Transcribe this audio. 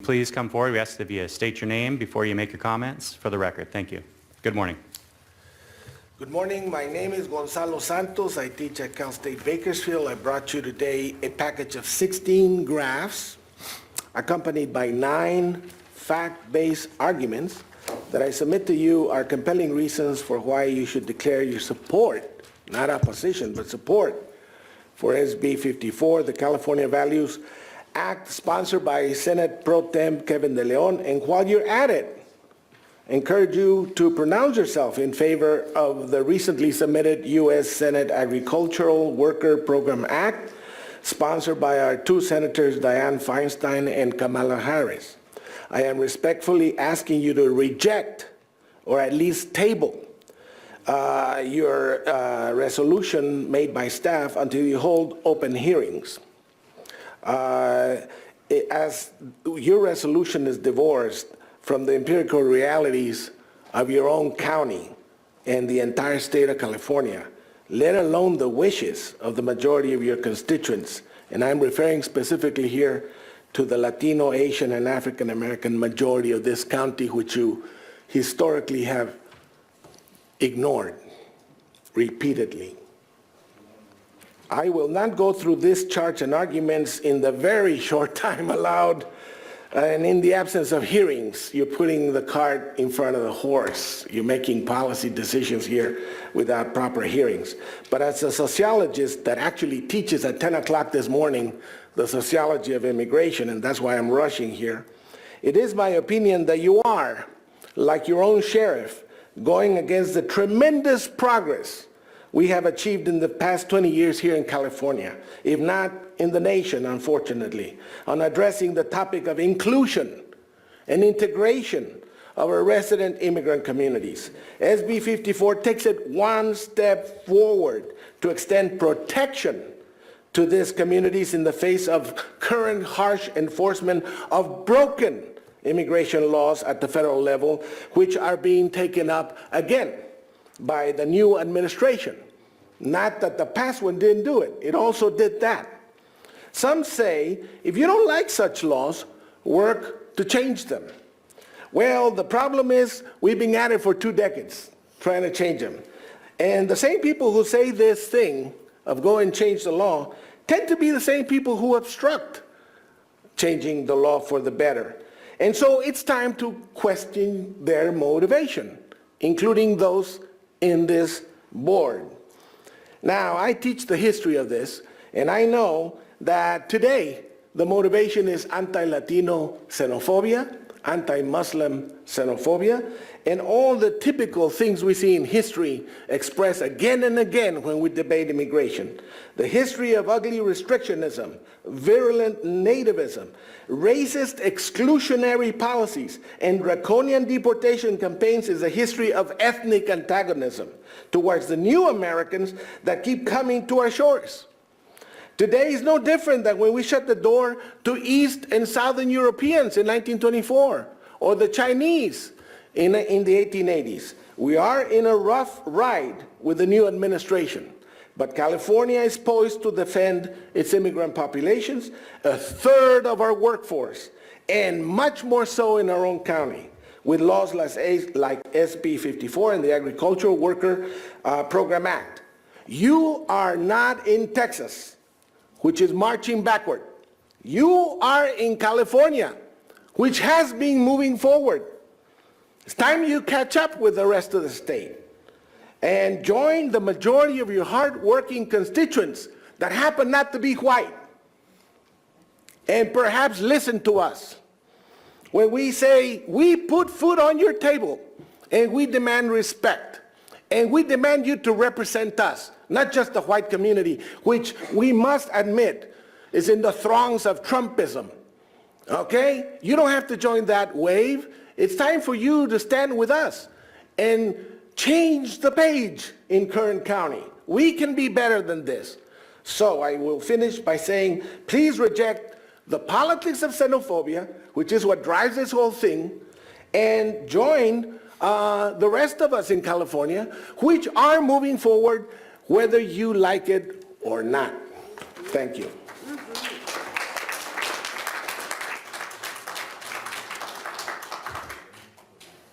Please come forward. We ask that you state your name before you make your comments for the record. Thank you. Good morning. Good morning. My name is Gonzalo Santos. I teach at Cal State Bakersfield. I brought you today a package of 16 graphs accompanied by 9 fact-based arguments that I submit to you are compelling reasons for why you should declare your support, not opposition, but support for SB 54, the California Values Act, sponsored by Senate Pro Tem Kevin De Leon. And while you're at it, I encourage you to pronounce yourself in favor of the recently submitted U.S. Senate Agricultural Worker Program Act, sponsored by our 2 senators, Dianne Feinstein and Kamala Harris. I am respectfully asking you to reject, or at least table, your resolution made by staff until you hold open hearings. As your resolution is divorced from the empirical realities of your own county and the entire state of California, let alone the wishes of the majority of your constituents, and I'm referring specifically here to the Latino, Asian, and African American majority of this county, which you historically have ignored repeatedly. I will not go through this charge and arguments in the very short time allowed, and in the absence of hearings. You're putting the cart in front of the horse. You're making policy decisions here without proper hearings. But as a sociologist that actually teaches at 10 o'clock this morning the sociology of immigration, and that's why I'm rushing here, it is my opinion that you are, like your own sheriff, going against the tremendous progress we have achieved in the past 20 years here in California, if not in the nation, unfortunately, on addressing the topic of inclusion and integration of our resident immigrant communities. SB 54 takes it one step forward to extend protection to these communities in the face of current harsh enforcement of broken immigration laws at the federal level, which are being taken up again by the new administration. Not that the past one didn't do it, it also did that. Some say, if you don't like such laws, work to change them. Well, the problem is we've been at it for 2 decades trying to change them. And the same people who say this thing of go and change the law tend to be the same people who obstruct changing the law for the better. And so it's time to question their motivation, including those in this board. Now, I teach the history of this, and I know that today the motivation is anti-Latino xenophobia, anti-Muslim xenophobia, and all the typical things we see in history expressed again and again when we debate immigration. The history of ugly restrictionism, virulent nativism, racist exclusionary policies, and draconian deportation campaigns is a history of ethnic antagonism towards the new Americans that keep coming to our shores. Today is no different than when we shut the door to East and Southern Europeans in 1924, or the Chinese in the 1880s. We are in a rough ride with the new administration, but California is poised to defend its immigrant populations, 1/3 of our workforce, and much more so in our own county, with laws like SB 54 and the Agricultural Worker Program Act. You are not in Texas, which is marching backward. You are in California, which has been moving forward. It's time you catch up with the rest of the state and join the majority of your hard-working constituents that happen not to be white. And perhaps listen to us when we say we put food on your table and we demand respect. And we demand you to represent us, not just the white community, which we must admit is in the throngs of Trumpism. Okay? You don't have to join that wave. It's time for you to stand with us and change the page in Kern County. We can be better than this. So I will finish by saying, please reject the politics of xenophobia, which is what drives this whole thing, and join the rest of us in California, which are moving forward whether you like it or not. Thank you.